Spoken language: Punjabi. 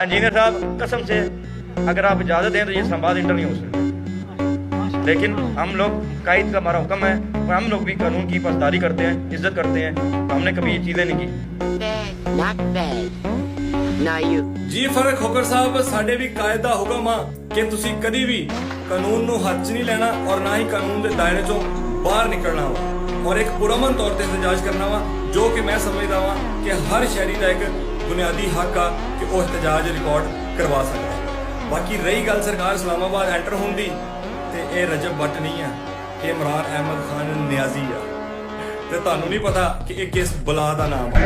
इंजीनियर साहब कसम से अगर आप इजाज़त दें तो ये संवाद इंटर नहीं हो सकता, लेकिन हम लोग कायद का हमारा हुक्म है और हम लोग भी कानून की पासदारी करते हैं, इज्जत करते हैं, तो हमने कभी ये चीज़ें नहीं की। Not bad. Now you. ਜੀ ਫਰਕ ਖੋਕਰ ਸਾਹਿਬ ਸਾਡੇ ਵੀ ਕਾਇਦ ਦਾ ਹੁਕਮ ਆ ਕਿ ਤੁਸੀਂ ਕਦੀ ਵੀ ਕਾਨੂੰਨ ਨੂੰ ਹੱਥ 'ਚ ਨਹੀਂ ਲੈਣਾ ਔਰ ਨਾ ਹੀ ਕਾਨੂੰਨ ਦੇ ਦਾਇਰੇ 'ਚੋਂ ਬਾਹਰ ਨਿਕਲਣਾ ਵਾ ਔਰ ਇੱਕ ਪੁਰਅਮਨ ਤੌਰ ਤੇ ਇhtਜਾਜ ਕਰਨਾ ਵਾ ਜੋ ਕਿ ਮੈਂ ਸਮਝਦਾ ਵਾਂ ਕਿ ਹਰ ਸ਼ਹਿਰੀ ਦਾ ਇੱਕ ਬੁਨਿਆਦੀ ਹੱਕ ਆ ਕਿ ਉਹ ਇhtਜਾਜ ਰਿਕਾਰਡ ਕਰਵਾ ਸਕਦਾ। ਬਾਕੀ ਰਹੀ ਗੱਲ ਸਰਕਾਰ ਇਸਲਾਮਾਬਾਦ ਐਂਟਰ ਹੋਣ ਦੀ ਤੇ ਇਹ ਰਜਬ ਬੱਟ ਨਹੀਂ ਆ, ਇਹ ਇਮਰਾਨ ਅਹਿਮਦ ਖਾਨ ਨਿਆਜ਼ੀ ਆ ਤੇ ਤੁਹਾਨੂੰ ਨਹੀਂ ਪਤਾ ਕਿ ਇਹ ਕਿਸ ਬਲਾ ਦਾ ਨਾਮ ਆ।